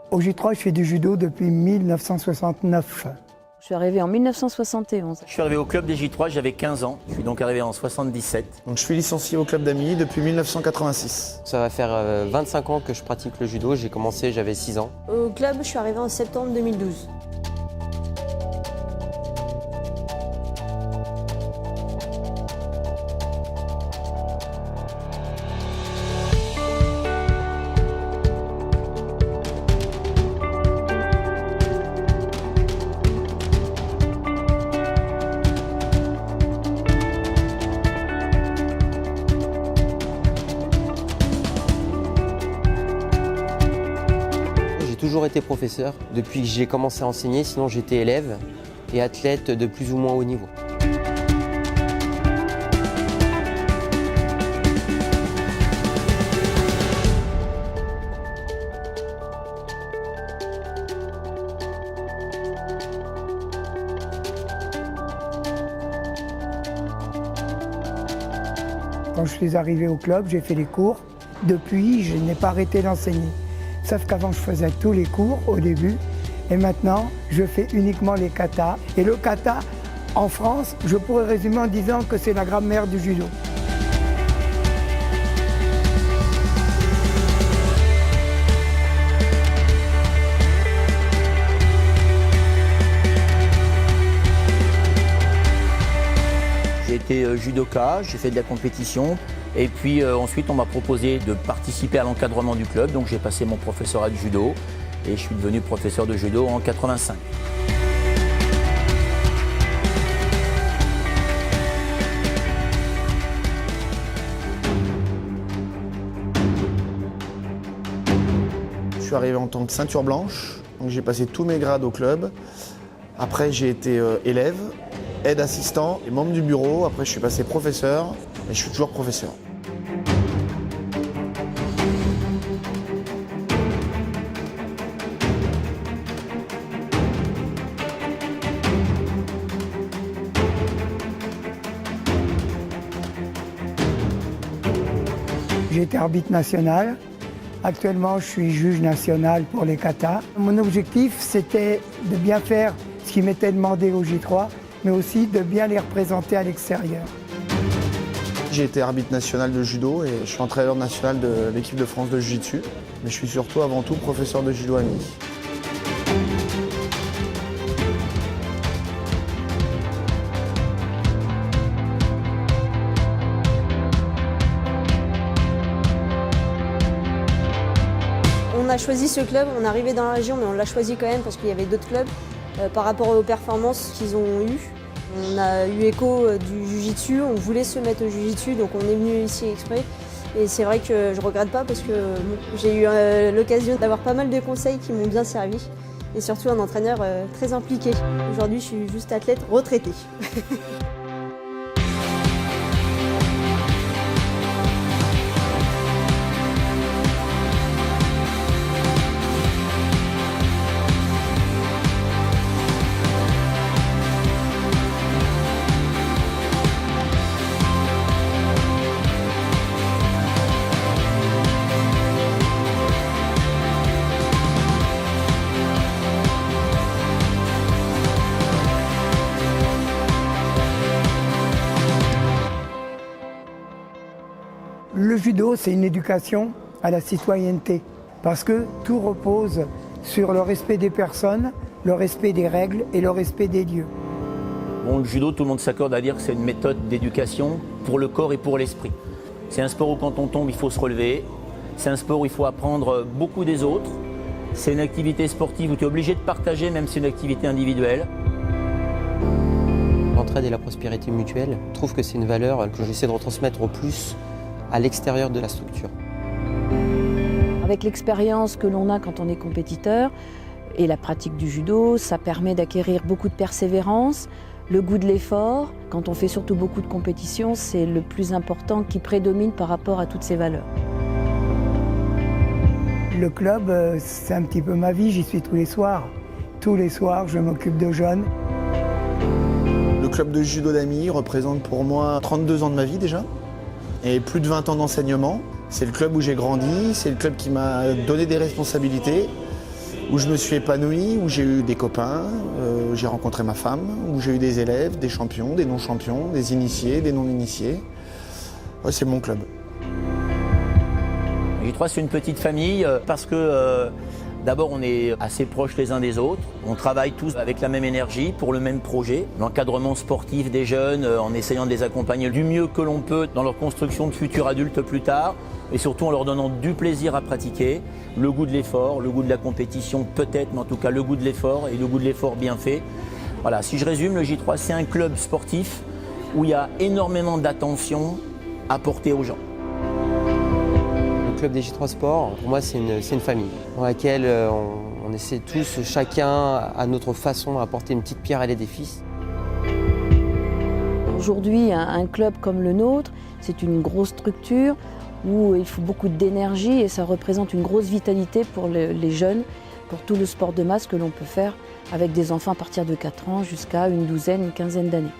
Au J3, je fais du judo depuis 1969. Je suis arrivée en 1971. Je suis arrivé au club des J3, j'avais 15 ans. Je suis donc arrivé en 77. Donc je suis licencié au club d'Amilly depuis 1986. Ça va faire 25 ans que je pratique le judo. J'ai commencé, j'avais 6 ans. Au club, je suis arrivée en septembre 2012. J'ai toujours été professeur depuis que j'ai commencé à enseigner, sinon j'étais élève et athlète de plus ou moins haut niveau. Quand je suis arrivé au club, j'ai fait les cours. Depuis, je n'ai pas arrêté d'enseigner. Sauf qu'avant, je faisais tous les cours au début. Et maintenant, je fais uniquement les katas. Et le kata, en France, je pourrais résumer en disant que c'est la grammaire du judo. J'ai été judoka, j'ai fait de la compétition. Et puis ensuite, on m'a proposé de participer à l'encadrement du club. Donc j'ai passé mon professorat de judo et je suis devenu professeur de judo en 85. Je suis arrivé en tant que ceinture blanche, donc j'ai passé tous mes grades au club. Après j'ai été élève, aide assistant et membre du bureau. Après je suis passé professeur et je suis toujours professeur. J'ai été arbitre national. Actuellement, je suis juge national pour les katas. Mon objectif, c'était de bien faire ce qui m'était demandé au J3, mais aussi de bien les représenter à l'extérieur. J'ai été arbitre national de judo et je suis entraîneur national de l'équipe de France de jiu-jitsu. Mais je suis surtout avant tout professeur de judo à Amilly. On a choisi ce club, on est arrivé dans la région, mais on l'a choisi quand même parce qu'il y avait d'autres clubs par rapport aux performances qu'ils ont eues. On a eu écho du jiu-jitsu, on voulait se mettre au jiu-jitsu, donc on est venu ici exprès. Et c'est vrai que je ne regrette pas parce que j'ai eu l'occasion d'avoir pas mal de conseils qui m'ont bien servi. Et surtout un entraîneur très impliqué. Aujourd'hui, je suis juste athlète retraitée. Le judo, c'est une éducation à la citoyenneté, parce que tout repose sur le respect des personnes, le respect des règles et le respect des lieux. Bon, le judo, tout le monde s'accorde à dire que c'est une méthode d'éducation pour le corps et pour l'esprit. C'est un sport où quand on tombe, il faut se relever. C'est un sport où il faut apprendre beaucoup des autres. C'est une activité sportive où tu es obligé de partager, même si c'est une activité individuelle. L'entraide et la prospérité mutuelle, je trouve que c'est une valeur que j'essaie de retransmettre au plus à l'extérieur de la structure. Avec l'expérience que l'on a quand on est compétiteur et la pratique du judo, ça permet d'acquérir beaucoup de persévérance, le goût de l'effort. Quand on fait surtout beaucoup de compétitions, c'est le plus important qui prédomine par rapport à toutes ces valeurs. Le club, c'est un petit peu ma vie, j'y suis tous les soirs. Tous les soirs, je m'occupe de jeunes. Le club de judo d'Amilly représente pour moi 32 ans de ma vie déjà et plus de 20 ans d'enseignement. C'est le club où j'ai grandi, c'est le club qui m'a donné des responsabilités où je me suis épanoui, où j'ai eu des copains, j'ai rencontré ma femme, où j'ai eu des élèves, des champions, des non-champions, des initiés, des non-initiés. Ouais, c'est mon club. J3, c'est une petite famille parce que d'abord on est assez proches les uns des autres, on travaille tous avec la même énergie pour le même projet, l'encadrement sportif des jeunes en essayant de les accompagner du mieux que l'on peut dans leur construction de futurs adultes plus tard et surtout en leur donnant du plaisir à pratiquer, le goût de l'effort, le goût de la compétition peut-être, mais en tout cas le goût de l'effort et le goût de l'effort bien fait. Voilà, si je résume, le J3 c'est un club sportif où il y a énormément d'attention à porter aux gens. Le club des J3 Sport, pour moi, c'est une famille dans laquelle on essaie tous, chacun à notre façon, à apporter une petite pierre à l'édifice. Aujourd'hui, un club comme le nôtre, c'est une grosse structure où il faut beaucoup d'énergie et ça représente une grosse vitalité pour les jeunes, pour tout le sport de masse que l'on peut faire avec des enfants à partir de 4 ans jusqu'à une douzaine, une quinzaine d'années.